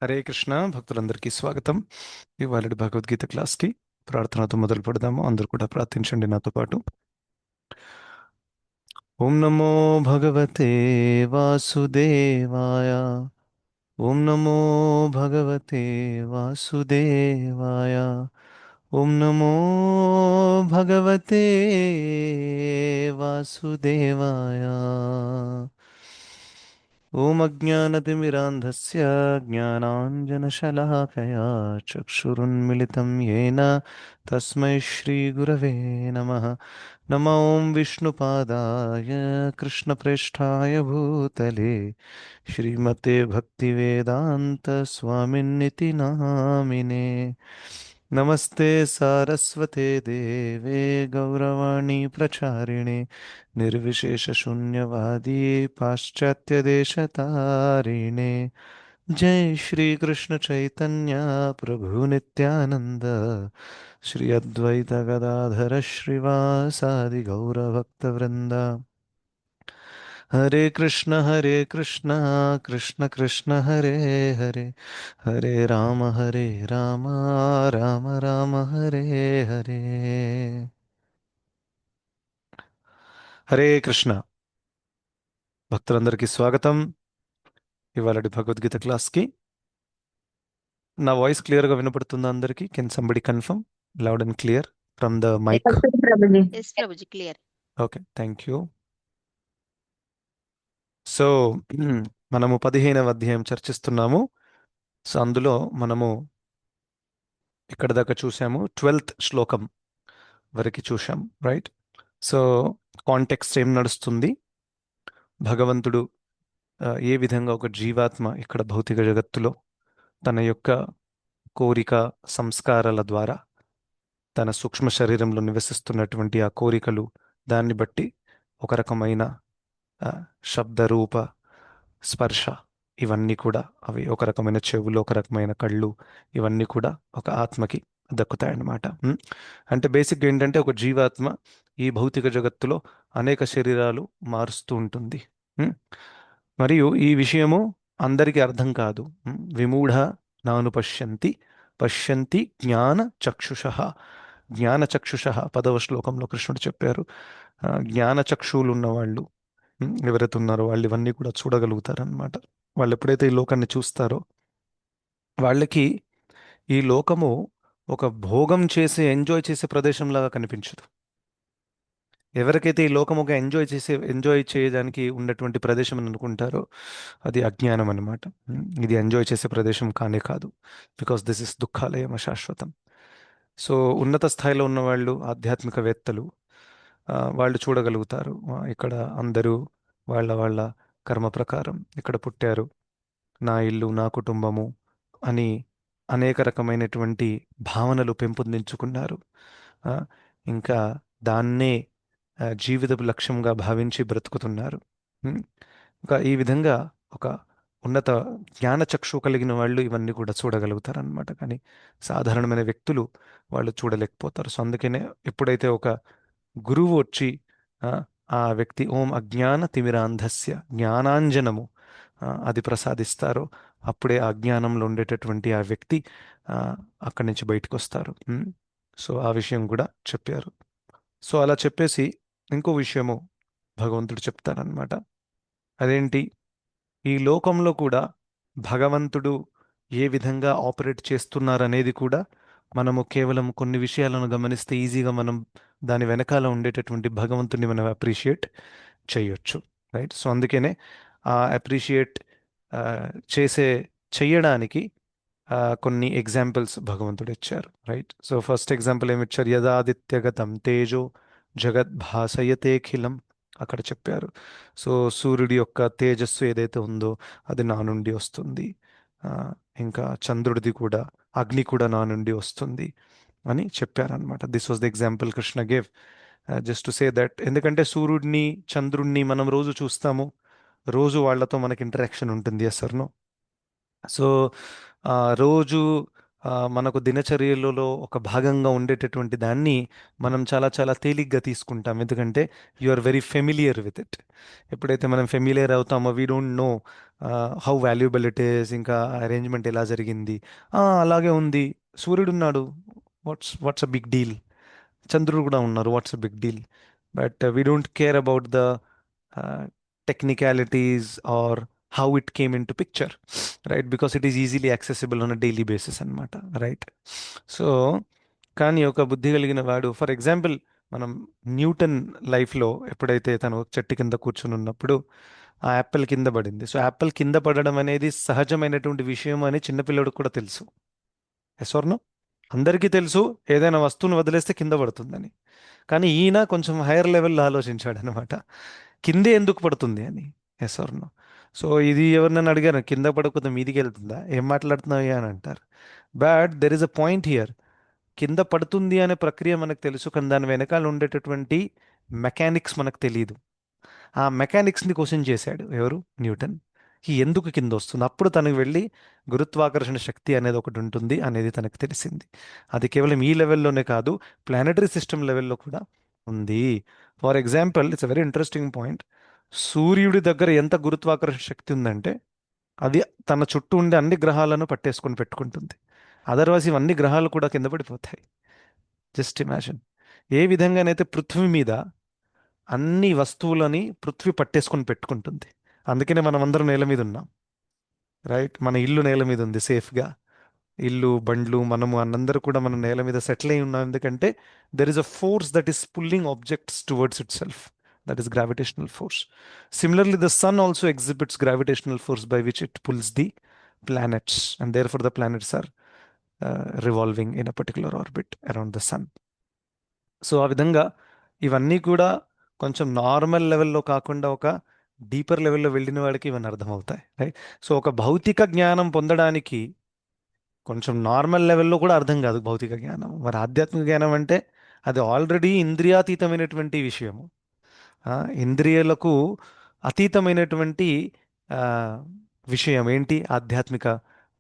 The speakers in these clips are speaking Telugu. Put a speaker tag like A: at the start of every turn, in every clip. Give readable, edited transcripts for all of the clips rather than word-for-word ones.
A: హరే కృష్ణ భక్తులందరికీ స్వాగతం. ఇవాళ భగవద్గీత క్లాస్కి ప్రార్థనతో మొదలు పెడదాము. అందరూ కూడా ప్రార్థించండి నాతో పాటు. ఓం నమో భగవతే వాసుదేవాయ. ఓం నమో భగవతే వాసుదేవాయ. ఓం నమో భగవతే వాసుదేవాయ. ఓం అజ్ఞానతిమిరాంధస్య జ్ఞానాంజనశలాకయా చక్షురున్మిళితం येन తస్మై శ్రీగురవే నమః. నమో ఓం విష్ణుపాదాయ కృష్ణప్రేష్ఠాయ భూతలే శ్రీమతే భక్తివేదాంత స్వామిన్నితి నామినే. నమస్తే సారస్వతే దేవే గౌరవాణి ప్రచారిణే निर्विशेषशून्यवादी पाश्चात्यदेशतारिणे. जय श्री कृष्ण चैतन्य प्रभु नित्यानंद श्री अद्वैत गदाधर श्रीवासादि गौरभक्तवृंद. हरे कृष्ण कृष्ण कृष्ण हरे हरे, हरे राम राम राम हरे हरे. హరే కృష్ణ భక్తులందరికీ స్వాగతం. ఇవాళ భగవద్గీత క్లాస్కి నా వాయిస్ క్లియర్గా వినపడుతుందా అందరికీ? Can somebody confirm loud and clear from the mic?
B: Prabhuji.
C: Yes Prabhuji, clear.
A: Okay, thank you. So మనము 15వ అధ్యాయం చర్చిస్తున్నాము. సో అందులో మనము ఇక్కడ దాకా చూసాము, 12th శ్లోకం వరకు చూసాం, రైట్? సో కాంటెక్స్ట్ ఏం నడుస్తుంది, భగవంతుడు ఏ విధంగా ఒక జీవాత్మ ఇక్కడ భౌతిక జగత్తులో తన యొక్క కోరిక సంస్కారాల ద్వారా తన సూక్ష్మ శరీరంలో నివసిస్తున్నటువంటి ఆ కోరికలు, దాన్ని బట్టి ఒక రకమైన శబ్ద రూప స్పర్శ ఇవన్నీ కూడా, అవి ఒక రకమైన చెవులు, ఒక రకమైన కళ్ళు, ఇవన్నీ కూడా ఒక ఆత్మకి దక్కుతాయన్నమాట. అంటే బేసిక్గా ఏంటంటే ఒక జీవాత్మ ఈ భౌతిక జగత్తులో అనేక శరీరాలు మారుస్తూ ఉంటుంది. మరియు ఈ విషయము అందరికీ అర్థం కాదు. విమూఢ నాను పశ్యంతి పశ్యంతి జ్ఞాన చక్షుష. జ్ఞాన చక్షుష 10వ శ్లోకంలో కృష్ణుడు చెప్పారు. జ్ఞాన చక్షువులు ఉన్నవాళ్ళు ఎవరైతే ఉన్నారో వాళ్ళు ఇవన్నీ కూడా చూడగలుగుతారనమాట. వాళ్ళు ఎప్పుడైతే ఈ లోకాన్ని చూస్తారో వాళ్ళకి ఈ లోకము ఒక భోగం చేసే, ఎంజాయ్ చేసే ప్రదేశంలాగా కనిపించదు. ఎవరికైతే ఈ లోకం ఒక ఎంజాయ్ చేయడానికి ఉన్నటువంటి ప్రదేశం అని అనుకుంటారో అది అజ్ఞానం అనమాట. ఇది ఎంజాయ్ చేసే ప్రదేశం కానే కాదు. బికాస్ దిస్ ఇస్ దుఃఖాలయం అశాశ్వతం. సో ఉన్నత స్థాయిలో ఉన్న వాళ్ళు, ఆధ్యాత్మికవేత్తలు, వాళ్ళు చూడగలుగుతారు. ఇక్కడ అందరూ వాళ్ళ వాళ్ళ కర్మ ప్రకారం ఇక్కడ పుట్టారు, నా ఇల్లు నా కుటుంబము అని అనేక రకమైనటువంటి భావనలు పెంపొందించుకున్నారు. ఇంకా దాన్నే జీవితపు లక్ష్యంగా భావించి బ్రతుకుతున్నారు. ఇంకా ఈ విధంగా ఒక ఉన్నత జ్ఞానచక్షు కలిగిన వాళ్ళు ఇవన్నీ కూడా చూడగలుగుతారనమాట. కానీ సాధారణమైన వ్యక్తులు వాళ్ళు చూడలేకపోతారు. సో అందుకనే ఎప్పుడైతే ఒక గురువు వచ్చి ఆ వ్యక్తి ఓం అజ్ఞాన తిమిరాంధస్య జ్ఞానాంజనము అది ప్రసాదిస్తారో అప్పుడే ఆ జ్ఞానంలో ఉండేటటువంటి ఆ వ్యక్తి అక్కడి నుంచి బయటకు వస్తారు. సో ఆ విషయం కూడా చెప్పారు. సో అలా చెప్పేసి ఇంకో విషయము భగవంతుడు చెప్తారనమాట. అదేంటి, ఈ లోకంలో కూడా భగవంతుడు ఏ విధంగా ఆపరేట్ చేస్తున్నారనేది కూడా మనము కేవలం కొన్ని విషయాలను గమనిస్తే ఈజీగా మనం దాని వెనకాల ఉండేటటువంటి భగవంతుడిని మనం అప్రిషియేట్ చేయొచ్చు, రైట్? సో అందుకనే ఆ అప్రిషియేట్ చెయ్యడానికి కొన్ని ఎగ్జాంపుల్స్ భగవంతుడు ఇచ్చారు, రైట్? సో ఫస్ట్ ఎగ్జాంపుల్ ఏమి ఇచ్చారు? యదాదిత్యగతం తేజో జగద్భాసయతేఖిలం అక్కడ చెప్పారు. సో సూర్యుడి యొక్క తేజస్సు ఏదైతే ఉందో అది నా నుండి వస్తుంది, ఇంకా చంద్రుడిది కూడా, అగ్ని కూడా నా నుండి వస్తుంది అని చెప్పారనమాట. This was the example Krishna gave, just to say that. ఎందుకంటే సూర్యుడిని చంద్రుడిని మనం రోజు చూస్తాము, రోజు వాళ్ళతో మనకి ఇంటరాక్షన్ ఉంటుంది, ఎస్ ఆర్ నో? సో రోజు మనకు దినచర్యలలో ఒక భాగంగా ఉండేటటువంటి దాన్ని మనం చాలా చాలా తేలిగ్గా తీసుకుంటాం, ఎందుకంటే you are very familiar with it. ఎప్పుడైతే మనం ఫెమిలియర్ అవుతామో we don't know how valuable it is, ఇంకా అరేంజ్మెంట్ ఎలా జరిగింది. అలాగే ఉంది, సూర్యుడు ఉన్నాడు, వాట్స్ అ బిగ్ డీల్. చంద్రుడు కూడా ఉన్నారు, what's a big deal. But we don't care about the technicalities or how it came into picture, right? Because it is easily accessible on a daily basis అన్నమాట, రైట్? సో కానీ ఒక బుద్ధి కలిగిన వాడు, ఫర్ ఎగ్జాంపుల్, మనం న్యూటన్ లైఫ్లో ఎప్పుడైతే తను ఒక చెట్టు కింద కూర్చుని ఉన్నప్పుడు ఆ యాపిల్ కింద పడింది. సో యాపిల్ కింద పడడం అనేది సహజమైనటువంటి విషయం అని చిన్నపిల్లడికి కూడా తెలుసు. Yes or no? అందరికీ తెలుసు ఏదైనా వస్తువును వదిలేస్తే కింద పడుతుందని. కానీ ఈయన కొంచెం హైయర్ లెవెల్లో ఆలోచించాడు అనమాట, కిందే ఎందుకు పడుతుంది అని. Yes or no? సో ఇది ఎవరినైనా అడిగారు, కింద పడకపోతే మీదికి వెళ్తుందా, ఏం మాట్లాడుతున్నావు అని అంటారు. But there is a point here. కింద పడుతుంది అనే ప్రక్రియ మనకు తెలుసు, కానీ దాని వెనకాల ఉండేటటువంటి మెకానిక్స్ మనకు తెలియదు. ఆ మెకానిక్స్ని క్వశ్చన్ చేశాడు ఎవరు? న్యూటన్. ఈ ఎందుకు కింద వస్తుంది, అప్పుడు తనకు వెళ్ళి గురుత్వాకర్షణ శక్తి అనేది ఒకటి ఉంటుంది అనేది తనకు తెలిసింది. అది కేవలం ఈ లెవెల్లోనే కాదు, ప్లానెటరీ సిస్టమ్ లెవెల్లో కూడా ఉంది. For example, it's a very interesting point. సూర్యుడి దగ్గర ఎంత గురుత్వాకర్షణ శక్తి ఉందంటే అది తన చుట్టూ ఉండే అన్ని గ్రహాలను పట్టేసుకొని పెట్టుకుంటుంది. అదర్వైజ్ ఇవన్నీ గ్రహాలు కూడా కింద పడిపోతాయి. Just imagine. ఏ విధంగానైతే పృథ్వీ మీద అన్ని వస్తువులని పృథ్వీ పట్టేసుకొని పెట్టుకుంటుంది. అందుకనే మనం అందరం నేల మీద ఉన్నాం, రైట్? మన ఇల్లు నేల మీద ఉంది సేఫ్గా. ఇల్లు, బండ్లు, మనము అన్నందరూ కూడా మనం నేల మీద సెటిల్ అయి ఉన్నాం, ఎందుకంటే there is a force that is pulling objects towards it self. That is gravitational force. Similarly, the sun also exhibits gravitational force by which it pulls the planets, and therefore the planets are revolving in a particular orbit around the sun. So ఆ విధంగా ఇవన్నీ కూడా కొంచెం నార్మల్ లెవెల్లో కాకుండా ఒక డీపర్ లెవెల్లో వెళ్ళిన వాడికి ఇవన్నీ అర్థమవుతాయి, రైట్? సో ఒక భౌతిక జ్ఞానం పొందడానికి కొంచెం నార్మల్ లెవెల్లో కూడా అర్థం కాదు భౌతిక జ్ఞానం. మరి ఆధ్యాత్మిక జ్ఞానం అంటే అది ఆల్రెడీ ఇంద్రియాతీతమైనటువంటి విషయము. ఇంద్రియాలకు అతీతమైనటువంటి ఆ, విషయం ఏంటి? ఆధ్యాత్మిక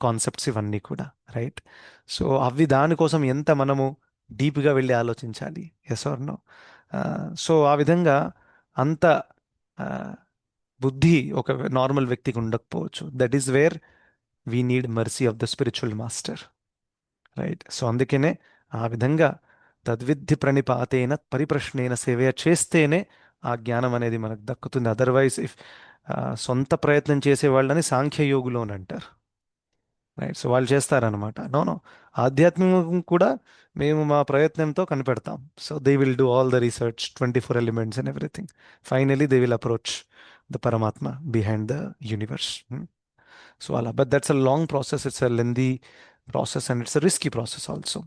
A: కాన్సెప్ట్స్ ఇవన్నీ కూడా, రైట్? సో అవి దానికోసం ఎంత మనము డీప్గా వెళ్ళి ఆలోచించాలి. Yes or no? సో ఆ విధంగా అంత ఆ, బుద్ధి ఒక నార్మల్ వ్యక్తికి ఉండకపోవచ్చు. That is where we need mercy of the spiritual master, right? So అందుకనే ఆ విధంగా తద్విద్ధి ప్రణిపాతేన పరిప్రశ్నేన సేవ చేస్తేనే ఆ జ్ఞానం అనేది మనకు దక్కుతుంది. అదర్వైజ్ ఇఫ్ సొంత ప్రయత్నం చేసే వాళ్ళని సాంఖ్యయోగులు అని అంటారు, రైట్? సో వాళ్ళు చేస్తారనమాట. నో, ఆధ్యాత్మికం కూడా మేము మా ప్రయత్నంతో కనిపెడతాం. So they will do all the research, 24 elements and everything. Finally they will approach the పరమాత్మ బిహైండ్ ద యూనివర్స్. సో అలా, but that's a long process, it's a lengthy process and it's a risky process also.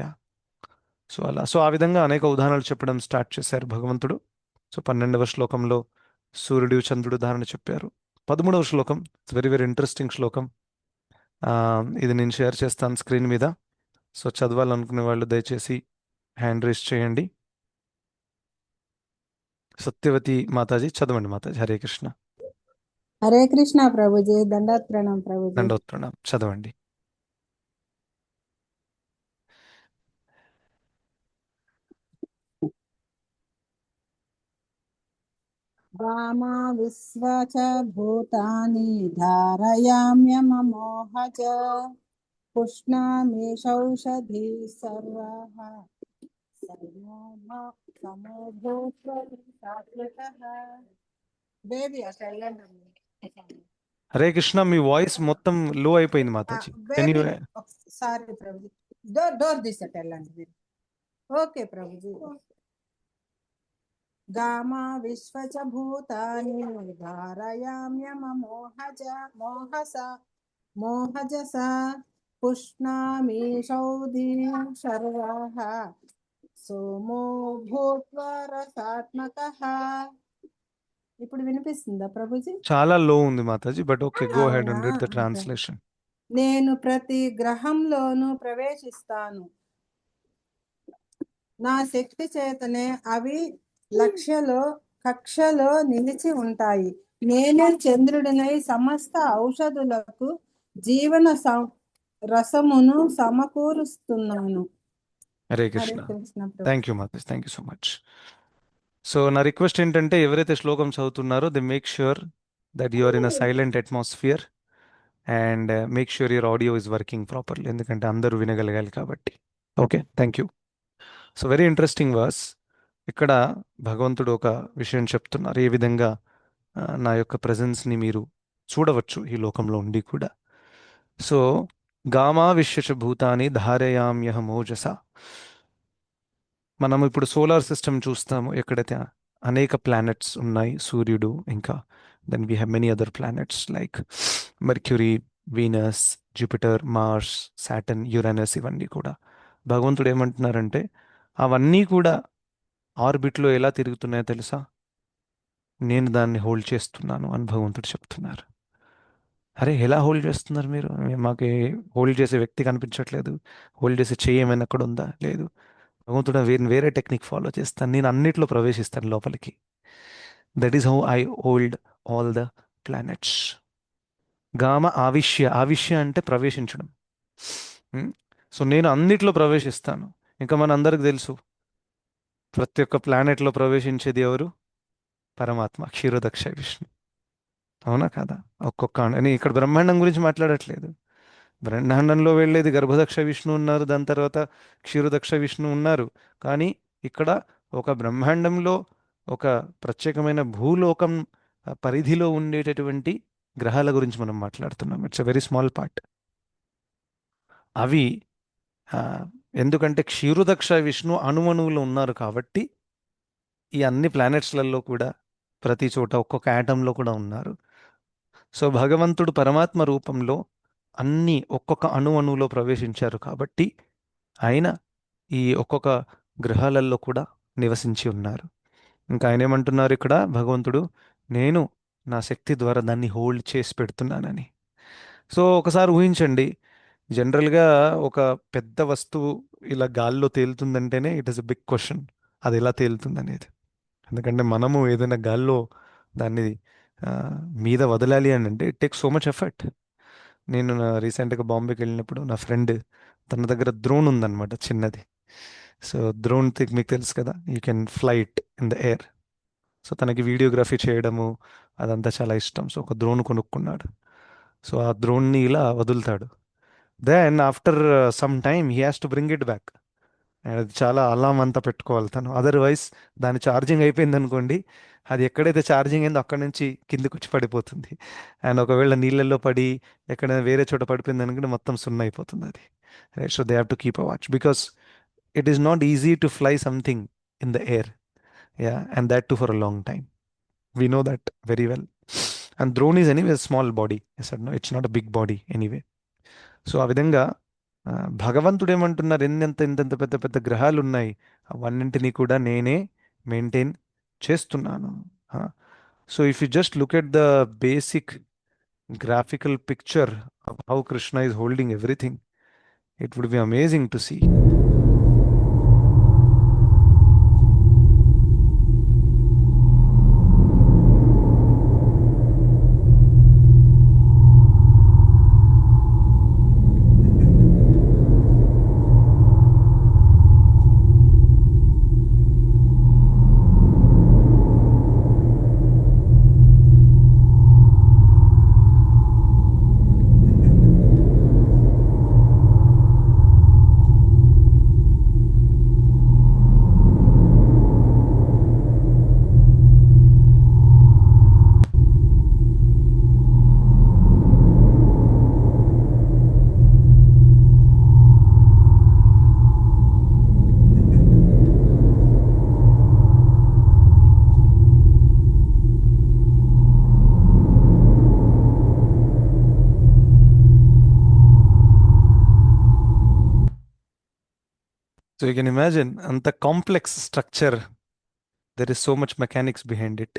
A: Yeah. So అలా, సో ఆ విధంగా అనేక ఉదాహరణలు చెప్పడం స్టార్ట్ చేశారు భగవంతుడు. సో 12వ శ్లోకంలో సూర్యుడు చంద్రుడు ఉదాహరణ చెప్పారు. 13వ శ్లోకం వెరీ వెరీ ఇంట్రెస్టింగ్ శ్లోకం. ఆ, ఇది నేను షేర్ చేస్తాను స్క్రీన్ మీద. సో చదవాలనుకునే వాళ్ళు దయచేసి హ్యాండ్ రేస్ చేయండి. సత్యవతి మాతాజీ చదవండి మాతాజీ. హరే కృష్ణ.
B: హరే కృష్ణ ప్రభుజీ, దండాత్ ప్రణాం ప్రభుజీ.
A: దండోత్ ప్రణాం. చదవండి.
B: వామా విశ్వ చ భూతాని ధారయామ్యమమోహజ పుష్ణామీషౌషధి సర్వాః సమోభూత్వరి సాత్వికః. బేబీ అసలు వెళ్ళండి.
A: హరే కృష్ణ. మీ వాయిస్ మొత్తం లో అయిపోయింది Mataji. Can you?
B: Baby sorry Prabhuji, door తీసేట వెళ్ళండి మీరు. ఓకే ప్రభుజీ. గామా విశ్వచ భూతాని ధారయామ్యమమోహజ మోహజస పుష్ణామీషౌధీం సర్వాః సోమో భూత్వా రసాత్మకః. ఇప్పుడు వినిపిస్తుందా ప్రభుజీ?
A: చాలా లో ఉంది Mataji, but okay, go head and read the translation.
B: నేను ప్రతి గ్రహంలోనూ ప్రవేశిస్తాను, నా శక్తి చేతనే అవి కక్షలో నిలిచి ఉంటాయి. నేనే చంద్రుడినై సమస్త ఔషధులకు జీవన రసమును సమకూరుస్తున్నాను.
A: Hare
B: Hare
A: Krishna.
B: Krishna Prabhu.
A: Thank you Mataji, thank you so much. So నా రిక్వెస్ట్ ఏంటంటే ఎవరైతే శ్లోకం చదువుతున్నారో they make sure that you are in a silent atmosphere and make sure your audio is working properly, ఎందుకంటే అందరూ వినగలగాలి కాబట్టి. Okay, thank you. So very interesting verse. ఇక్కడ భగవంతుడు ఒక విషయం చెప్తున్నారు, ఏ విధంగా నా యొక్క ప్రజెన్స్ని మీరు చూడవచ్చు ఈ లోకంలో ఉండి కూడా. సో గామా విశ్వచ భూతాని ధారయామ్యహ మోజస. మనం ఇప్పుడు సోలార్ సిస్టమ్ చూస్తాము, ఎక్కడైతే అనేక ప్లానెట్స్ ఉన్నాయి, సూర్యుడు, ఇంకా then we have many other planets like Mercury, Venus, Jupiter, Mars, Saturn, Uranus. ఇవన్నీ కూడా భగవంతుడు ఏమంటున్నారంటే అవన్నీ కూడా ఆర్బిట్లో ఎలా తిరుగుతున్నాయో తెలుసా, నేను దాన్ని హోల్డ్ చేస్తున్నాను అని భగవంతుడు చెప్తున్నారు. అరే ఎలా హోల్డ్ చేస్తున్నారు మీరు? మాకు హోల్డ్ చేసే వ్యక్తి కనిపించట్లేదు, హోల్డ్ చేసే చెయ్యి ఏమైనా అక్కడ ఉందా? లేదు. భగవంతుడు వేరే టెక్నిక్ ఫాలో చేస్తాను, నేను అన్నిట్లో ప్రవేశిస్తాను లోపలికి. That is how I hold all the planets. గామ ఆవిష్య, ఆవిష్య అంటే ప్రవేశించడం. సో నేను అన్నిట్లో ప్రవేశిస్తాను. ఇంకా మన అందరికి తెలుసు, ప్రతి ఒక్క ప్లానెట్లో ప్రవేశించేది ఎవరు? పరమాత్మ, క్షీరోదక్ష విష్ణు. అవునా కదా? ఒక్కొక్క నేను ఇక్కడ బ్రహ్మాండం గురించి మాట్లాడట్లేదు. బ్రహ్మాండంలో వెళ్ళేది గర్భదక్ష విష్ణు ఉన్నారు, దాని తర్వాత క్షీరదక్ష విష్ణు ఉన్నారు. కానీ ఇక్కడ ఒక బ్రహ్మాండంలో ఒక ప్రత్యేకమైన భూలోకం పరిధిలో ఉండేటటువంటి గ్రహాల గురించి మనం మాట్లాడుతున్నాం. It's a very small part. అవి ఆ, ఎందుకంటే క్షీరదక్ష విష్ణు అణువణువులో ఉన్నారు కాబట్టి ఈ అన్ని ప్లానెట్స్లలో కూడా ప్రతి చోట ఒక్కొక్క యాటంలో కూడా ఉన్నారు. సో భగవంతుడు పరమాత్మ రూపంలో అన్ని ఒక్కొక్క అణువులో ప్రవేశించారు కాబట్టి ఆయన ఈ ఒక్కొక్క గ్రహాలలో కూడా నివసించి ఉన్నారు. ఇంకా ఆయన ఏమంటున్నారు ఇక్కడ భగవంతుడు, నేను నా శక్తి ద్వారా దాన్ని హోల్డ్ చేసి పెడుతున్నానని. సో ఒకసారి ఊహించండి, జనరల్గా ఒక పెద్ద వస్తువు ఇలా గాల్లో తేలుతుందంటేనే it is a big question, అది ఎలా తేలుతుంది అనేది. ఎందుకంటే మనము ఏదైనా గాల్లో దాన్ని ఆ, మీద వదలాలి అని అంటే it take so much effort. నేను రీసెంట్గా బాంబేకి వెళ్ళినప్పుడు నా ఫ్రెండ్, తన దగ్గర డ్రోన్ ఉందన్నమాట, చిన్నది. సో డ్రోన్ మీకు తెలుసు కదా, you can flight in the air. So తనకి వీడియోగ్రఫీ చేయడము అదంతా చాలా ఇష్టం. సో ఒక డ్రోన్ కొనుక్కున్నాడు. సో ఆ డ్రోన్ని ఇలా వదులుతాడు. Then after some time he has to bring it back. అది చాలా అలాం అంతా పెట్టుకోవాలి తను, అదర్వైజ్ దాని ఛార్జింగ్ అయిపోయింది అనుకోండి, అది ఎక్కడైతే ఛార్జింగ్ అయిందో అక్కడ నుంచి కిందికి వచ్చి పడిపోతుంది. అండ్ ఒకవేళ నీళ్ళల్లో పడి ఎక్కడైనా వేరే చోట పడిపోయింది అనుకుంటే మొత్తం సున్న అయిపోతుంది అది. Right, so they have to keep a watch because it is not easy to fly something in the air. Yeah, and that to for a long time. We know that very well. And drone is anyway a small body. I said, no, it's not a big body anyway. So ఆ విధంగా భగవంతుడు ఏమంటున్నారు, ఇంత పెద్ద పెద్ద గ్రహాలు ఉన్నాయి, అవన్నింటినీ కూడా నేనే మెయింటైన్ చేస్తున్నాను. So if you just look at the basic graphical picture of how Krishna is holding everything, it would be amazing to see. So you can imagine, and the complex structure, there is so much mechanics behind it.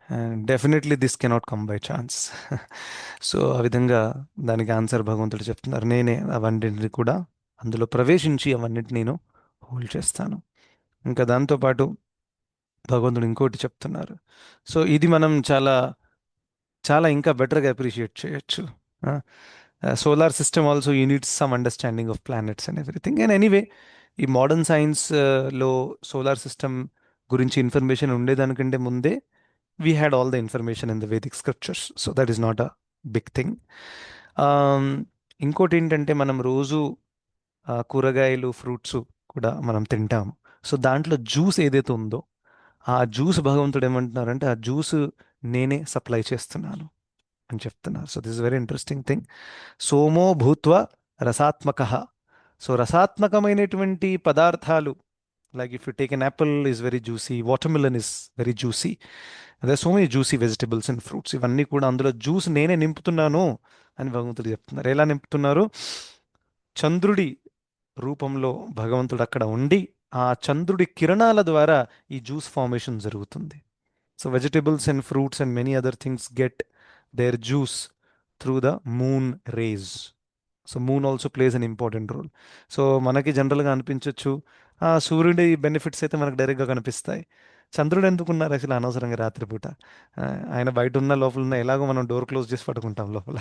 A: And definitely this cannot come by chance. So ఆ విధంగా దానికి ఆన్సర్ భగవంతుడు చెప్తున్నారు, నేనే అవన్నింటిని కూడా అందులో ప్రవేశించి అవన్నిటిని నేను హోల్డ్ చేస్తాను. ఇంకా దాంతోపాటు భగవంతుడు ఇంకోటి చెప్తున్నారు. సో ఇది మనం చాలా చాలా ఇంకా బెటర్గా అప్రిషియేట్ చేయొచ్చు. Solar system also you need some understanding of planets and everything. And anyway, ఈ మోడర్న్ సైన్స్ లో సోలార్ సిస్టమ్ గురించి ఇన్ఫర్మేషన్ ఉండేదానికంటే ముందే we had all the information in the Vedic scriptures. So that is not a big thing. ఇంకోటి ఏంటంటే మనం రోజు కూరగాయలు ఫ్రూట్స్ కూడా మనం తింటాం. సో దాంట్లో జ్యూస్ ఏదైతే ఉందో ఆ జ్యూస్ భగవంతుడు ఏమంటున్నారంటే ఆ జ్యూస్ నేనే సప్లై చేస్తున్నాను అని చెప్తున్నారు. So this is very interesting thing. సోమో భూత్వ రసాత్మక. సో రసాత్మకమైనటువంటి పదార్థాలు, like if you take an apple is very juicy, watermelon is very juicy. There are so many juicy vegetables and fruits. ఇవన్నీ కూడా అందులో జ్యూస్ నేనే నింపుతున్నాను అని భగవంతుడు చెప్తున్నారు. ఎలా నింపుతున్నారు? చంద్రుడి రూపంలో భగవంతుడు అక్కడ ఉండి ఆ చంద్రుడి కిరణాల ద్వారా ఈ జ్యూస్ ఫార్మేషన్ జరుగుతుంది. So vegetables and fruits and many other things get their juice through the moon rays. So moon also plays an important role. So మనకి జనరల్గా అనిపించవచ్చు సూర్యుడి బెనిఫిట్స్ అయితే మనకు డైరెక్ట్గా కనిపిస్తాయి. చంద్రుడు ఎందుకున్నారు అసలు అనవసరంగా రాత్రిపూట? ఆ, ఆయన బయట ఉన్న లోపల ఉన్న ఎలాగో మనం డోర్ క్లోజ్ చేసి పడుకుంటాం లోపల,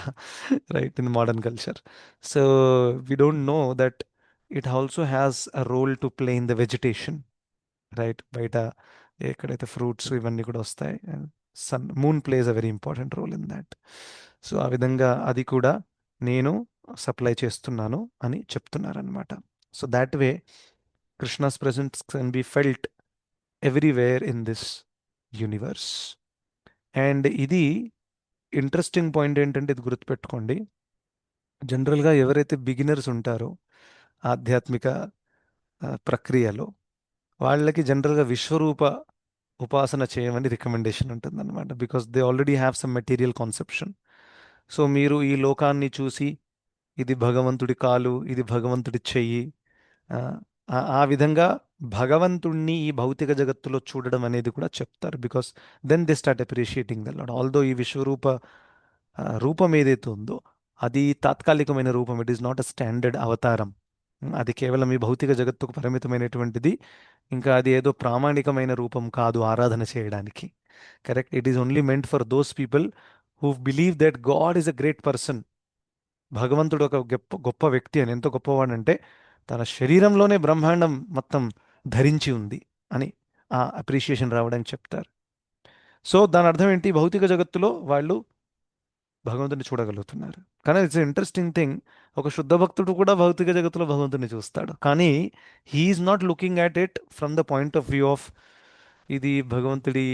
A: right, in modern culture. So we don't know that it also has a role to play in the vegetation, right. బయట ఎక్కడైతే ఫ్రూట్స్ ఇవన్నీ కూడా వస్తాయి, moon plays a very important role in that. So ఆ విధంగా అది కూడా నేను సప్లై చేస్తున్నాను అని చెప్తున్నారనమాట. So that way Krishna's presence can be felt everywhere in this universe. And ఇది ఇంట్రెస్టింగ్ పాయింట్ ఏంటంటే, ఇది గుర్తుపెట్టుకోండి, జనరల్గా ఎవరైతే బిగినర్స్ ఉంటారో ఆధ్యాత్మిక ప్రక్రియలో వాళ్ళకి జనరల్గా విశ్వరూప ఉపాసన చేయమని రికమెండేషన్ ఉంటుంది అనమాట. Because they already have some material conception. So మీరు ఈ లోకాన్ని చూసి ఇది భగవంతుడి కాలు, ఇది భగవంతుడి చెయ్యి, ఆ ఆ విధంగా భగవంతుణ్ణి ఈ భౌతిక జగత్తులో చూడడం అనేది కూడా చెప్తారు. Because then they start appreciating the lord. Although ఈ విశ్వరూప రూపం ఏదైతే ఉందో అది తాత్కాలికమైన రూపం, it is not a standard అవతారం. అది కేవలం ఈ భౌతిక జగత్తుకు పరిమితమైనటువంటిది. ఇంకా అది ఏదో ప్రామాణికమైన రూపం కాదు ఆరాధన చేయడానికి. Correct. It is only meant for those people who believe that God is a great person. భగవంతుడు ఒక గొప్ప గొప్ప వ్యక్తి అని. ఎంత గొప్పవాడంటే తన శరీరంలోనే బ్రహ్మాండం మొత్తం ధరించి ఉంది అని ఆ అప్రిషియేషన్ రావడానికి చెప్తారు. సో దాని అర్థం ఏంటి? భౌతిక జగత్తులో వాళ్ళు భగవంతుని చూడగలుగుతున్నారు. కానీ ఇట్స్ ఇంట్రెస్టింగ్ థింగ్, ఒక శుద్ధ భక్తుడు కూడా భౌతిక జగత్తులో భగవంతుని చూస్తాడు. కానీ he is not looking at it from the point of view of ఇది భగవంతుడి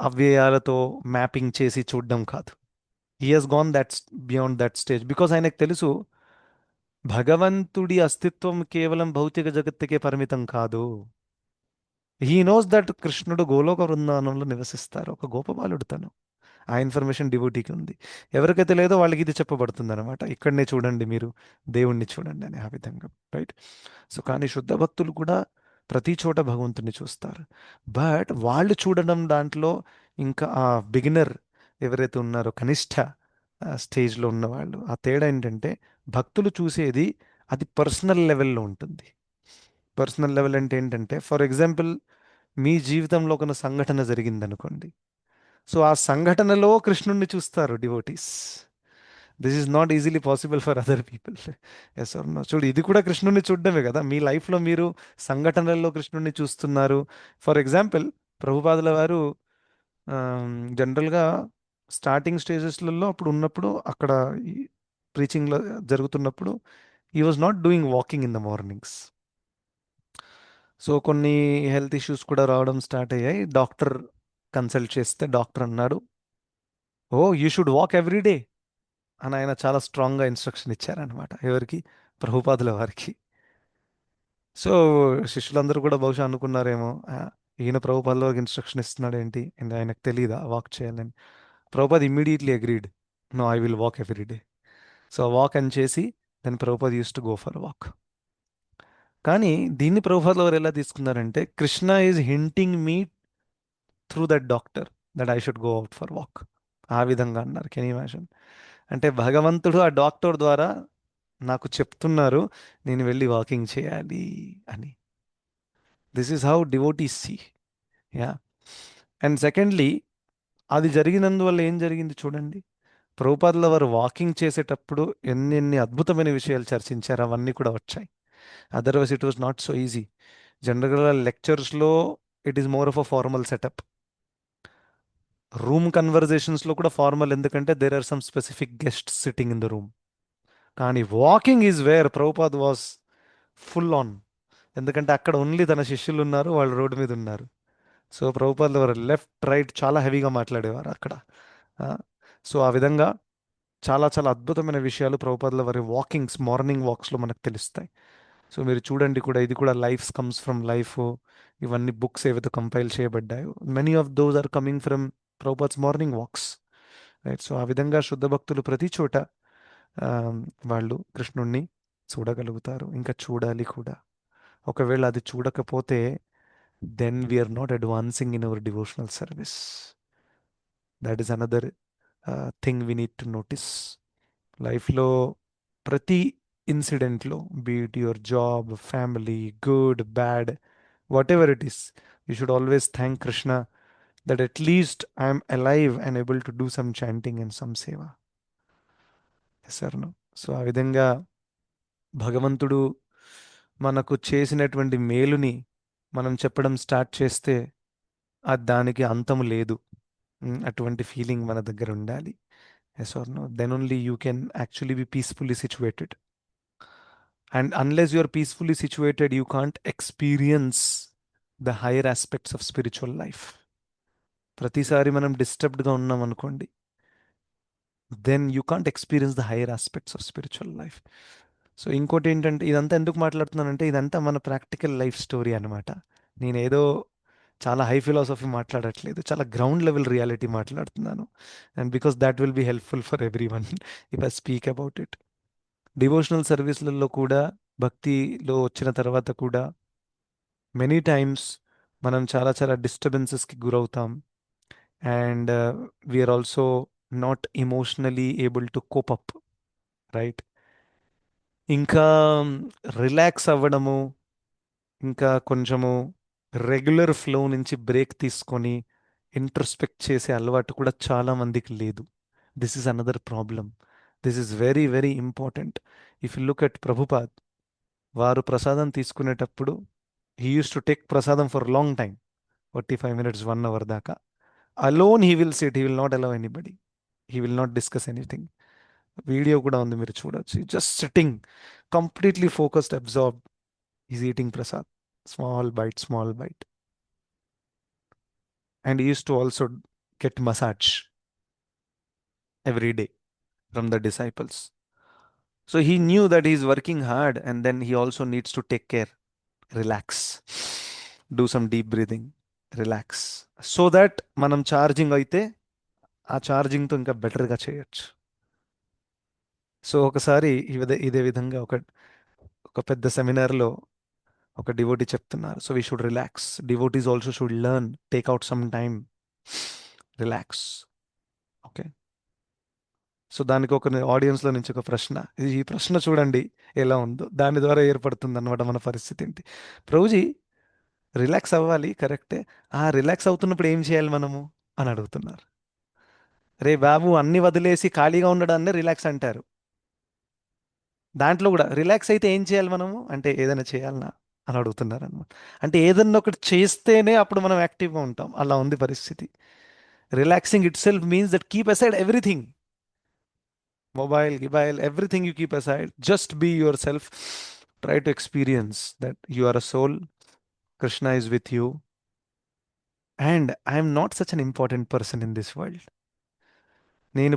A: అవ్యయాలతో మ్యాపింగ్ చేసి చూడడం కాదు. He has gone that beyond that stage. Because ఆయనకు తెలుసు భగవంతుడి అస్తిత్వం కేవలం భౌతిక జగత్తుకే పరిమితం కాదు. హీ నోస్ దట్ కృష్ణుడు గోలోక బృందావనంలో నివసిస్తారు, ఒక గోపబాలుడు తను. ఆ ఇన్ఫర్మేషన్ డివోటీకి ఉంది. ఎవరికైతే లేదో వాళ్ళకి ఇది చెప్పబడుతుంది అనమాట. ఇక్కడనే చూడండి, మీరు దేవుణ్ణి చూడండి అని, ఆ విధంగా, రైట్. సో కానీ శుద్ధ భక్తులు కూడా ప్రతి చోట భగవంతుని చూస్తారు. బట్ వాళ్ళు చూడడం దాంట్లో ఇంకా ఆ బిగినర్ ఎవరైతే ఉన్నారో కనిష్ట స్టేజ్లో ఉన్నవాళ్ళు, ఆ తేడా ఏంటంటే భక్తులు చూసేది అది పర్సనల్ లెవెల్లో ఉంటుంది. పర్సనల్ లెవెల్ అంటే ఏంటంటే, ఫర్ ఎగ్జాంపుల్ మీ జీవితంలో ఒక సంఘటన జరిగిందనుకోండి. సో ఆ సంఘటనలో కృష్ణుణ్ణి చూస్తారు devotees. This is not easily possible for other people. Yes or no? చూడు, ఇది కూడా కృష్ణుణ్ణి చూడడమే కదా. మీ లైఫ్లో మీరు సంఘటనల్లో కృష్ణుణ్ణి చూస్తున్నారు. ఫర్ ఎగ్జాంపుల్ ప్రభుపాదుల వారు జనరల్గా స్టార్టింగ్ స్టేజెస్లలో అప్పుడు ఉన్నప్పుడు అక్కడ ప్రీచింగ్లో జరుగుతున్నప్పుడు he was not doing walking in the mornings. So కొన్ని హెల్త్ ఇష్యూస్ కూడా రావడం స్టార్ట్ అయ్యాయి. డాక్టర్ కన్సల్ట్ చేస్తే డాక్టర్ అన్నాడు, oh you should walk every day అని ఆయన చాలా స్ట్రాంగ్గా ఇన్స్ట్రక్షన్ ఇచ్చారనమాట. ఎవరికి? ప్రభుపాదుల వారికి. సో శిష్యులందరూ కూడా బహుశా అనుకున్నారేమో, ఈయన ప్రభుపాదుల వారికి ఇన్స్ట్రక్షన్ ఇస్తున్నాడు ఏంటి, ఇంకా ఆయనకు తెలియదా వాక్ చేయాలని. Prabhupad immediately agreed, no I will walk every day. So walk అని చేసి then Prabhupad used to go for walk. కానీ దీన్ని ప్రభుపాదుల వారు ఎలా తీసుకున్నారంటే, Krishna is hinting me through that doctor that I should go out for walk. ఆ విధంగా అన్నారు. Can imagine? అంటే భగవంతుడు ఆ డాక్టర్ ద్వారా నాకు చెప్తున్నారు నేను వెళ్ళి వాకింగ్ చేయాలి అని. This is how devotees see. Yeah. And secondly, అది జరిగినందువల్ల ఏం జరిగింది చూడండి. ప్రభుపాదుల వారు వాకింగ్ చేసేటప్పుడు ఎన్ని అద్భుతమైన విషయాలు చర్చించారు, అవన్నీ కూడా వచ్చాయి. Otherwise it was not so easy. జనరల్గా లెక్చర్స్లో it is more of a formal setup. Room కన్వర్జేషన్స్లో కూడా ఫార్మల్, ఎందుకంటే there are some specific guest sitting in the room. కానీ walking is where Prabhupad was full on, ఎందుకంటే అక్కడ ఓన్లీ తన శిష్యులు ఉన్నారు, వాళ్ళు రోడ్డు మీద ఉన్నారు. సో ప్రభుపాదుల వారు లెఫ్ట్ రైట్ చాలా హెవీగా మాట్లాడేవారు అక్కడ. సో ఆ విధంగా చాలా చాలా అద్భుతమైన విషయాలు ప్రభుపాదుల వారి వాకింగ్స్, మార్నింగ్ వాక్స్లో మనకు తెలుస్తాయి. సో మీరు చూడండి కూడా, ఇది కూడా లైఫ్స్ కమ్స్ ఫ్రమ్ లైఫ్. ఇవన్నీ బుక్స్ ఏవైతే కంపైల్ చేయబడ్డాయో, many of those are coming from Prabhupad's morning walks, right. So ఆ విధంగా శుద్ధ భక్తులు ప్రతి చోట ఆ, వాళ్ళు కృష్ణుణ్ణి చూడగలుగుతారు, ఇంకా చూడాలి కూడా. ఒకవేళ అది చూడకపోతే then we're not advancing in our devotional service. That is another thing we need to notice. లైఫ్లో ప్రతి ఇన్సిడెంట్లో, be it your job, family, good bad, whatever it is, you should always thank Krishna that at least I'm alive and able to do some chanting and some seva. Sir no. సో ఆ విధంగా భగవంతుడు మనకు చేసినటువంటి మేలుని మనం చెప్పడం స్టార్ట్ చేస్తే దానికి అంతము లేదు. అటువంటి ఫీలింగ్ మన దగ్గర ఉండాలి. Yes or no? Then only you can actually be peacefully situated. And unless you are peacefully situated, you can't experience the higher aspects of spiritual life. ప్రతిసారి మనం డిస్టర్బ్డ్గా ఉన్నాం అనుకోండి, then you can't experience the higher aspects of spiritual life. So ఇంకోటి ఏంటంటే, ఇదంతా ఎందుకు మాట్లాడుతున్నానంటే, ఇదంతా మన ప్రాక్టికల్ లైఫ్ స్టోరీ అనమాట. నేనేదో చాలా హై ఫిలాసఫీ మాట్లాడట్లేదు, చాలా గ్రౌండ్ లెవెల్ రియాలిటీ మాట్లాడుతున్నాను. And because that will be helpful for everyone if I speak about it. Devotional సర్వీస్లలో కూడా, భక్తిలో వచ్చిన తర్వాత కూడా మెనీ టైమ్స్ మనం చాలా చాలా డిస్టర్బెన్సెస్కి గురవుతాం. And we're also not emotionally able to cope up, right. ఇంకా రిలాక్స్ అవ్వడము, ఇంకా కొంచెము రెగ్యులర్ ఫ్లో నుంచి బ్రేక్ తీసుకొని ఇంట్రోస్పెక్ట్ చేసే అలవాటు కూడా చాలా మందికి లేదు. This is another problem. This is very very important. If you look at Prabhupad, వారు ప్రసాదం తీసుకునేటప్పుడు he used to take prasadam for long time, 45 minutes, 1 hour దాకా. Alone he will sit, he will not allow anybody, he will not discuss anything. Video కూడా ఉంది, మీరు చూడొచ్చు. Just sitting, completely focused, absorb. Is eating prasad, small bite, small bite. And he used to also get massage every day from the disciples. So he knew that he's working hard, and then he also needs to take care, relax, do some deep breathing, relax, so that మనం ఛార్జింగ్ అయితే ఆ ఛార్జింగ్తో ఇంకా బెటర్గా చేయొచ్చు. సో ఒకసారి ఇదే విధంగా ఒక ఒక పెద్ద సెమినార్లో ఒక డివోటీ చెప్తున్నారు. So we should relax, devotees also should learn, take out some time, relax. Okay. So దానికి ఒక ఆడియన్స్లో నుంచి ఒక ప్రశ్న, ఈ ప్రశ్న చూడండి ఎలా ఉందో, దాని ద్వారా ఏర్పడుతుంది అన్నమాట మన పరిస్థితి ఏంటి. ప్రభుజీ, రిలాక్స్ అవ్వాలి కరెక్టే, ఆ రిలాక్స్ అవుతున్నప్పుడు ఏం చేయాలి మనము అని అడుగుతున్నారు. రే బాబు, అన్ని వదిలేసి ఖాళీగా ఉండడాన్ని రిలాక్స్ అంటారు. దాంట్లో కూడా రిలాక్స్ అయితే ఏం చేయాలి మనము అంటే, ఏదైనా చేయాలనా అని అడుగుతున్నారు అనమాట. అంటే ఏదన్నా ఒకటి చేస్తేనే అప్పుడు మనం యాక్టివ్గా ఉంటాం, అలా ఉంది పరిస్థితి. Relaxing it self means that keep aside everything, mobile, gibile, everything you keep aside. Just be yourself. Try to experience that you are a soul. Krishna is with you. And I am not such an important person in this world. నేను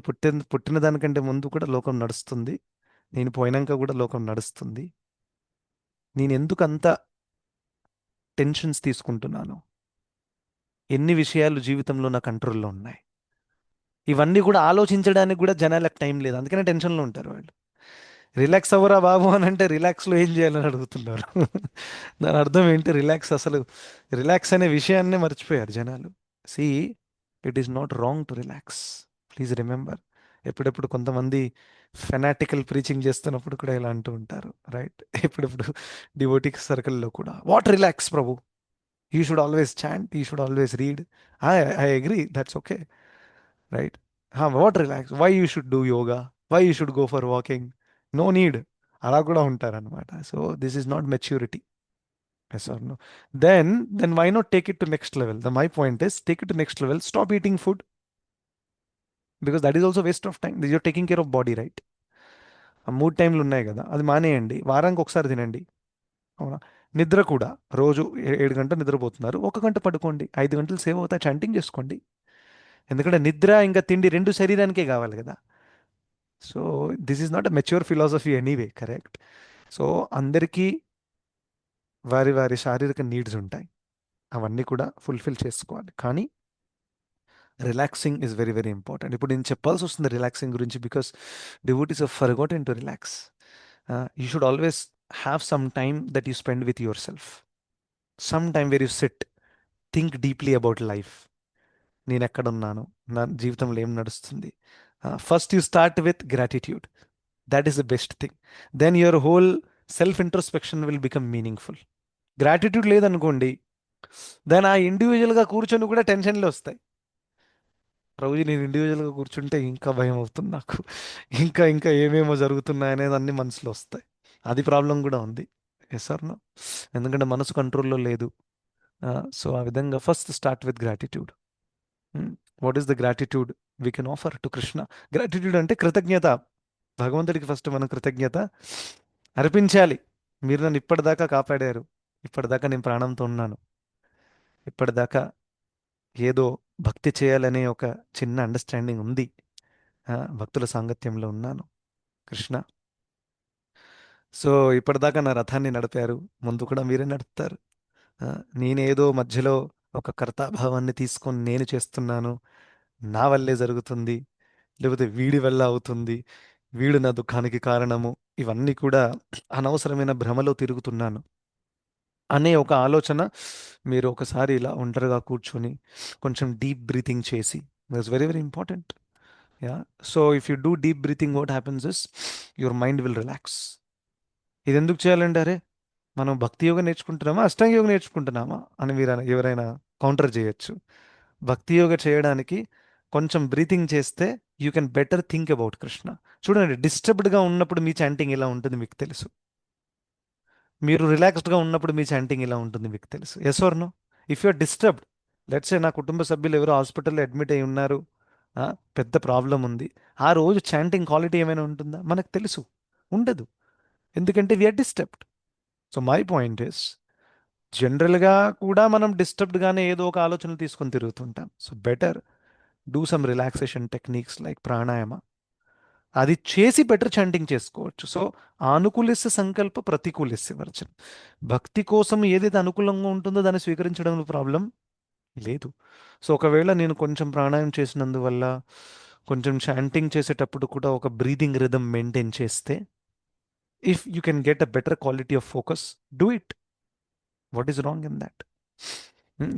A: పుట్టిన దానికంటే ముందు కూడా లోకం నడుస్తుంది, నేను పోయినాక కూడా లోకం నడుస్తుంది. నేను ఎందుకు అంత టెన్షన్స్ తీసుకుంటున్నాను? ఎన్ని విషయాలు జీవితంలో నా కంట్రోల్లో ఉన్నాయి? ఇవన్నీ కూడా ఆలోచించడానికి కూడా జనాలకు టైం లేదు, అందుకనే టెన్షన్లో ఉంటారు వాళ్ళు. రిలాక్స్ అవ్వరా బాబు అని అంటే, రిలాక్స్లో ఏం చేయాలని అడుగుతున్నారు. దాని అర్థం ఏంటి? అసలు రిలాక్స్ అనే విషయాన్నే మర్చిపోయారు జనాలు. See, it is not wrong to relax. Please remember. ఎప్పుడెప్పుడు కొంతమంది ఫెనాటికల్ ప్రీచింగ్ చేస్తున్నప్పుడు కూడా ఇలా అంటూ ఉంటారు, రైట్. ఎప్పుడెప్పుడు డివోటిక్ సర్కిల్లో కూడా, what relax Prabhu, you should always chant, you should always read. I agree, that's okay, right. What relax, why you should do yoga, why you should go for walking, no need. అలా కూడా ఉంటారనమాట. So this is not maturity. Yes or no? Then why not take it to next level? My point is, take it to next level, stop eating food, because that is also waste of time. You're taking care of body, right? ఆ 3 టైంలు ఉన్నాయి కదా, అది మానేయండి, వారానికి ఒకసారి తినండి. అవునా? నిద్ర కూడా రోజు 7 గంటలు నిద్రపోతున్నారు, 1 గంట పడుకోండి, 5 గంటలు సేవ్ అవుతాయి, చాంటింగ్ చేసుకోండి. ఎందుకంటే నిద్ర ఇంకా తిండి రెండు శరీరానికే కావాలి కదా. So this is not a mature philosophy anyway, correct? So అందరికీ వారి వారి శారీరక నీడ్స్ ఉంటాయి, అవన్నీ కూడా ఫుల్ఫిల్ చేసుకోవాలి. కానీ relaxing is very very important. ఇప్పుడు నేను చెప్పాల్సి వస్తుంది రిలాక్సింగ్ గురించి, because devotees are forgotten to relax. You should always have some time that you spend with your self, some time where you sit, think deeply about life. నేను ఎక్కడున్నాను, నా జీవితంలో ఏం నడుస్తుంది. First you start with gratitude, that is the best thing. Then your whole self introspection will become meaningful. Gratitude లేదనుకోండి, దెన్ ఆ ఇండివిజువల్గా కూర్చొని కూడా టెన్షన్లు వస్తాయి. ప్రభుజీ నేను ఇండివిజువల్గా కూర్చుంటే ఇంకా భయం అవుతుంది నాకు, ఇంకా ఇంకా ఏమేమో జరుగుతున్నాయి అనేది అన్ని మనసులో వస్తాయి. అది ప్రాబ్లం కూడా ఉంది. Yes or no? ఎందుకంటే మనసు కంట్రోల్లో లేదు. సో ఆ విధంగా first start with gratitude. What is the gratitude we can offer to Krishna? Gratitude అంటే కృతజ్ఞత. భగవంతుడికి ఫస్ట్ మనం కృతజ్ఞత అర్పించాలి. మీరు నన్ను ఇప్పటిదాకా కాపాడారు, ఇప్పటిదాకా నేను ప్రాణంతో ఉన్నాను, ఇప్పటిదాకా ఏదో భక్తి చేయాలనే ఒక చిన్న అండర్స్టాండింగ్ ఉంది, భక్తుల సాంగత్యంలో ఉన్నాను కృష్ణ. సో ఇప్పటిదాకా నా రథాన్ని నడిపారు, ముందు కూడా మీరే నడుపుతారు. ఆ, నేనేదో మధ్యలో ఒక కర్తాభావాన్ని తీసుకొని నేను చేస్తున్నాను, నా వల్లే జరుగుతుంది, లేకపోతే వీడి వల్ల అవుతుంది, వీడు నా దుఃఖానికి కారణము, ఇవన్నీ కూడా అనవసరమైన భ్రమలో తిరుగుతున్నాను అనే ఒక ఆలోచన. మీరు ఒకసారి ఇలా ఒంటరిగా కూర్చొని కొంచెం డీప్ బ్రీతింగ్ చేసి, that's very very important. Yeah. So if you do deep breathing, what happens is your mind will relax. ఇది ఎందుకు చేయాలంటే, అరే మనం భక్తి యోగ నేర్చుకుంటున్నామా, అష్టాంగ యోగ నేర్చుకుంటున్నామా అని మీరు ఎవరైనా కౌంటర్ చేయొచ్చు. భక్తి యోగ చేయడానికి కొంచెం బ్రీతింగ్ చేస్తే you can better think about Krishna. చూడండి, డిస్టర్బ్డ్గా ఉన్నప్పుడు మీ చాంటింగ్ ఎలా ఉంటుంది మీకు తెలుసు, మీరు రిలాక్స్డ్గా ఉన్నప్పుడు మీ చాంటింగ్ ఎలా ఉంటుంది మీకు తెలుసు. Yes or no? If you are disturbed, let's ఏ నా కుటుంబ సభ్యులు ఎవరో హాస్పిటల్లో అడ్మిట్ అయి ఉన్నారు, ఆ, పెద్ద ప్రాబ్లం ఉంది, ఆ రోజు చాంటింగ్ క్వాలిటీ ఏమైనా ఉంటుందా? మనకు తెలుసు, ఉండదు. ఎందుకంటే we're disturbed. So my point is, జనరల్గా కూడా మనం డిస్టర్బ్డ్గానే ఏదో ఒక ఆలోచనలు తీసుకొని తిరుగుతుంటాం. So better do some relaxation techniques like pranayama. అది చేసి బెటర్ చాంటింగ్ చేసుకోవచ్చు. సో ఆనుకూలిస్య సంకల్ప ప్రతికూలిస్య వర్జన. భక్తి కోసం ఏదైతే అనుకూలంగా ఉంటుందో దాన్ని స్వీకరించడంలో ప్రాబ్లం లేదు. సో ఒకవేళ నేను కొంచెం ప్రాణాయామం చేసినందువల్ల, కొంచెం చాంటింగ్ చేసేటప్పుడు కూడా ఒక బ్రీదింగ్ రిథమ్ మెయింటైన్ చేస్తే, if you can get a better quality of focus, do it. What is wrong in that?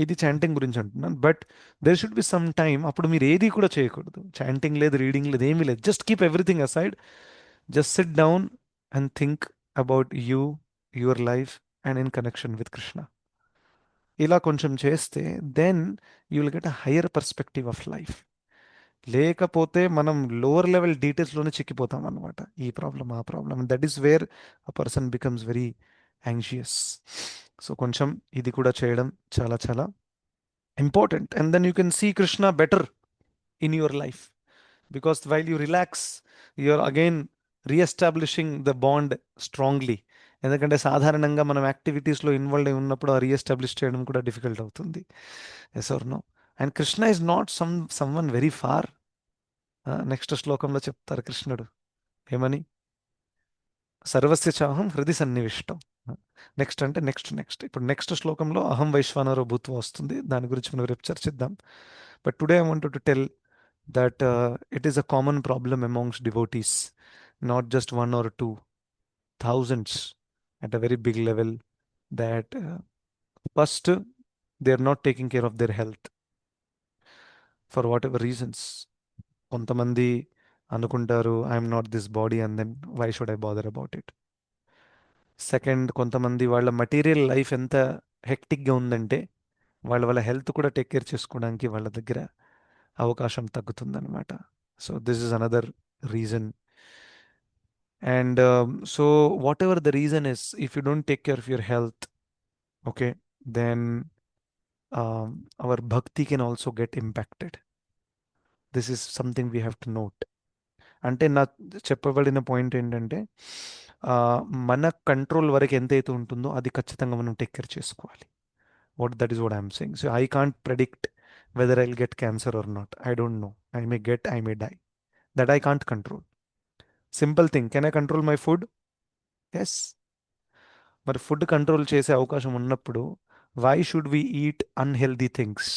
A: ఇది చాంటింగ్ గురించి అంటున్నాను. But there should be some time, అప్పుడు మీరు ఏది కూడా చేయకూడదు, చాంటింగ్ లేదు, రీడింగ్ లేదు, ఏమీ లేదు, just keep everything aside, just sit down and think about you, your life and in connection with Krishna. ఇలా కొంచెం చేస్తే then you will get a higher perspective of life. లేకపోతే మనం లోవర్ లెవెల్ డీటెయిల్స్లోనే చిక్కిపోతాం అనమాట. ఈ ప్రాబ్లం, ఆ problem, that is where a person becomes very anxious. So కొంచెం ఇది కూడా చేయడం చాలా చాలా important, and then you can see Krishna better in your life, because while you relax, you're again re-establishing the bond strongly. ఎందుకంటే సాధారణంగా మనం యాక్టివిటీస్లో ఇన్వాల్వ్ అయి ఉన్నప్పుడు ఆ రీఎస్టాబ్లిష్ చేయడం కూడా డిఫికల్ట్ అవుతుంది. Yes or no? And Krishna is not someone very far. Next శ్లోకంలో చెప్తారు కృష్ణుడు ఏమని, సర్వస్య చాహం హృది సన్నివిష్టం. నెక్స్ట్ అంటే నెక్స్ట్ ఇప్పుడు నెక్స్ట్ శ్లోకంలో అహం వైశ్వానరో భూత్వ వస్తుంది, దాని గురించి మనం రేపు చర్చిద్దాం. But today I want to tell that it is a common problem amongst devotees, not just one or two, thousands at a very big level, that first they are not taking care of their health for whatever reasons. కొంతమంది అనుకుంటారు I'm not this body and then why should I bother about it. Second, కొంతమంది వాళ్ళ మటీరియల్ లైఫ్ ఎంత హెక్టిక్గా ఉందంటే వాళ్ళ హెల్త్ కూడా టేక్ కేర్ చేసుకోవడానికి వాళ్ళ దగ్గర అవకాశం తగ్గుతుందన్నమాట. So this is another reason. And so whatever the reason is, if you don't take care of your health, okay, then our bhakti can also get impacted. This is something we have to note. అంటే నా చెప్పబడిన పాయింట్ ఏంటంటే, ఆ, మన కంట్రోల్ వరకు ఎంతైతే ఉంటుందో అది ఖచ్చితంగా మనం టేక్ కేర్ చేసుకోవాలి. That is what I'm saying. So I can't predict whether I will get cancer or not. I don't know. I may get, I may die. That I can't control. Simple thing, can I control my food? Yes. మరి ఫుడ్ కంట్రోల్ చేసే అవకాశం ఉన్నప్పుడు why should we eat unhealthy things,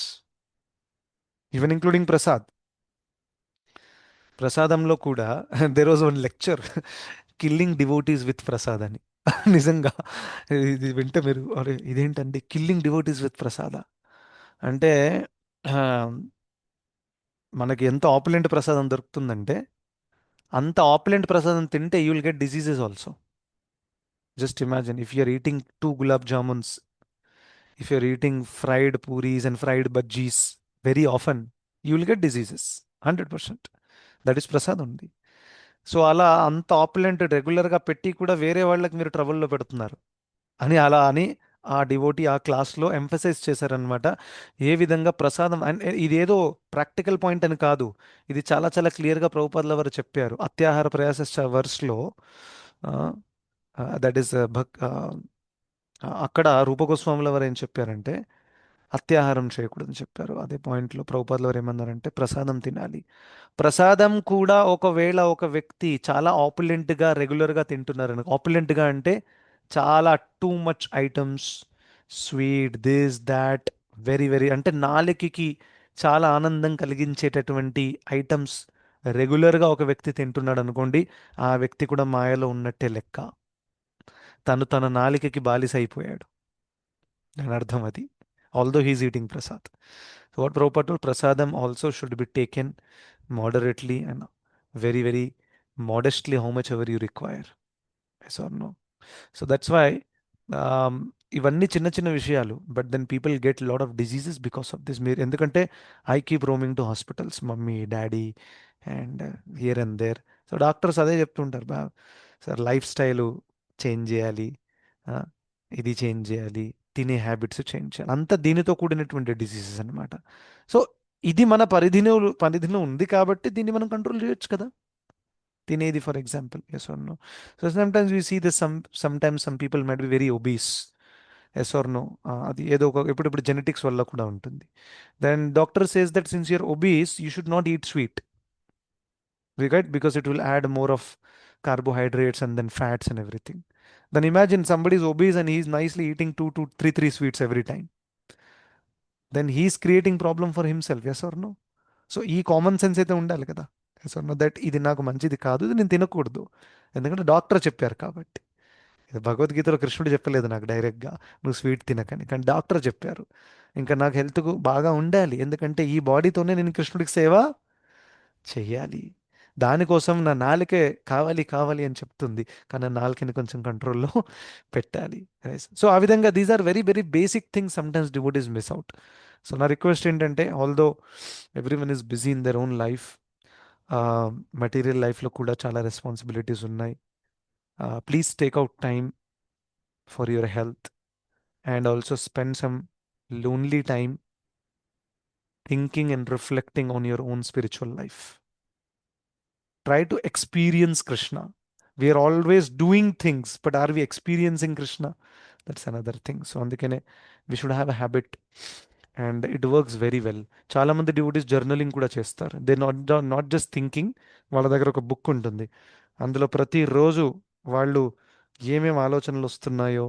A: even including prasad? ప్రసాదంలో కూడా there was one lecture, killing devotees with prasad అని. నిజంగా ఇది వింటే మీరు అరే ఇదేంటండి కిల్లింగ్ డివోటీస్ విత్ ప్రసాద అంటే, ఆ, మనకి ఎంత ఆపులెంట్ ప్రసాదం దొరుకుతుందంటే అంత ఆపులెంట్ ప్రసాదం తింటే you will get diseases also. Just imagine if you're eating 2 gulab jamuns, if you're eating fried puris and fried bhajis very often, you will get diseases 100%. That is Prasad ఉంది. సో అలా అంత ఆపులెంట్ రెగ్యులర్గా పెట్టి కూడా వేరే వాళ్ళకి మీరు ట్రబుల్లో పెడుతున్నారు అని అలా అని ఆ డివోటీ ఆ క్లాస్లో ఎంఫసైజ్ చేశారనమాట. ఏ విధంగా ప్రసాదం అండ్ ఇదేదో ప్రాక్టికల్ పాయింట్ అని కాదు, ఇది చాలా చాలా క్లియర్గా ప్రభుపాదుల వారు చెప్పారు అత్యాహార ప్రయాస వర్స్లో. దట్ ఈస్ అక్కడ రూపగోస్వాముల వారు ఏం చెప్పారంటే అత్యాహారం చేయకూడదని చెప్పారు. అదే పాయింట్లో ప్రభుపాదుల వారు ఏమన్నారంటే ప్రసాదం తినాలి. ప్రసాదం కూడా ఒకవేళ ఒక వ్యక్తి చాలా ఆపులెంట్గా రెగ్యులర్గా తింటున్నారని, ఆపులెంట్గా అంటే చాలా too much items, sweet this that, very very అంటే నాలుకకి చాలా ఆనందం కలిగించేటటువంటి ఐటమ్స్ రెగ్యులర్గా ఒక వ్యక్తి తింటున్నాడు అనుకోండి, ఆ వ్యక్తి కూడా మాయలో ఉన్నట్టే లెక్క. తన నాలికకి బాలిస అయిపోయాడు దాని అర్థం అది. Although he's eating prasad. So what proper prasadam also should be taken moderately and very very modestly, how much ever you require. Yes or no? So that's why ఇవన్నీ చిన్న చిన్న విషయాలు, but then people get lot of diseases because of this. మీరు ఎందుకంటే I keep roaming to hospitals, mummy daddy and here and there. So doctors అదే చెప్తుంటారు, సార్ లైఫ్ స్టైలు చేంజ్ చేయాలి, ఆ, ఇది చేంజ్ చేయాలి, తినే హ్యాబిట్స్ చేంజ్ చేయాలి, అంతా దీనితో కూడినటువంటి డిసీజెస్ అనమాట. సో ఇది మన పరిధిలో ఉంది కాబట్టి దీన్ని మనం కంట్రోల్ చేయొచ్చు కదా, తినేది for example. Yes or no? So sometimes we see this, sometimes some people might be very obese. Yes or no? అది ఏదో ఒక ఇప్పుడు జెనెటిక్స్ వల్ల కూడా ఉంటుంది. Then doctor says that since you're obese you should not eat sweet, right? Because it will add more of carbohydrates and then fats and everything. Then imagine somebody is obese and he's nicely eating two to three sweets every time. Then he's creating problem for himself. Yes or no? So ఈ కామన్ సెన్స్ అయితే ఉండాలి కదా. Yes or no? దట్ ఇది నాకు మంచిది కాదు, ఇది నేను తినకూడదు, ఎందుకంటే డాక్టర్ చెప్పారు కాబట్టి. ఇది భగవద్గీతలో కృష్ణుడు చెప్పలేదు నాకు డైరెక్ట్గా నువ్వు స్వీట్ తినకని, కానీ డాక్టర్ చెప్పారు. ఇంకా నాకు హెల్త్కు బాగా ఉండాలి, ఎందుకంటే ఈ బాడీతోనే నేను కృష్ణుడికి సేవ చెయ్యాలి. దానికోసం నా నాలుకే కావాలి కావాలి అని చెప్తుంది, కానీ నా నాలుకని కొంచెం కంట్రోల్లో పెట్టాలి. సో ఆ విధంగా these are very very basic things sometimes devotees miss out. So నా రిక్వెస్ట్ ఏంటంటే, although everyone is busy in their own life, material లైఫ్లో కూడా చాలా రెస్పాన్సిబిలిటీస్ ఉన్నాయి. Please take out time for your health and also spend some lonely time thinking and reflecting on your own spiritual life. Try to experience Krishna. We are always doing things, but are we experiencing Krishna? That's another thing. So అందుకనే we should have a habit and it works very well. చాలా మంది డివోటీస్ జర్నలింగ్ కూడా చేస్తారు. They not just thinking. వాళ్ళ దగ్గర ఒక బుక్ ఉంటుంది, అందులో ప్రతిరోజు వాళ్ళు ఏమేమి ఆలోచనలు వస్తున్నాయో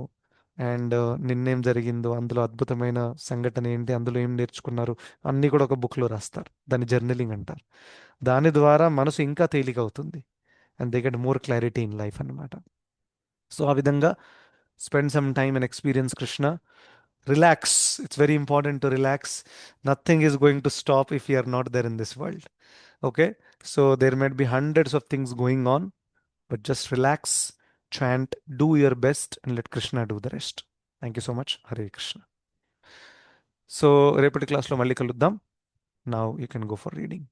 A: అండ్ నిన్నేం జరిగిందో, అందులో అద్భుతమైన సంఘటన ఏంటి, అందులో ఏం నేర్చుకున్నారు, అన్నీ కూడా ఒక బుక్లో రాస్తారు. దాన్ని జర్నలింగ్ అంటారు. దాని ద్వారా మనసు ఇంకా తేలిక అవుతుంది and they get more clarity in life అన్నమాట. సో ఆ విధంగా spend some time and experience Krishna. Relax, it's very important to relax. Nothing is going to stop if you are not there in this world. Okay, so there might be hundreds of things going on, but just relax, chant, do your best and let Krishna do the rest. Thank you so much. Hare Krishna. So రేపటి క్లాస్లో మళ్ళీ కలుద్దాం. Now you can go for reading.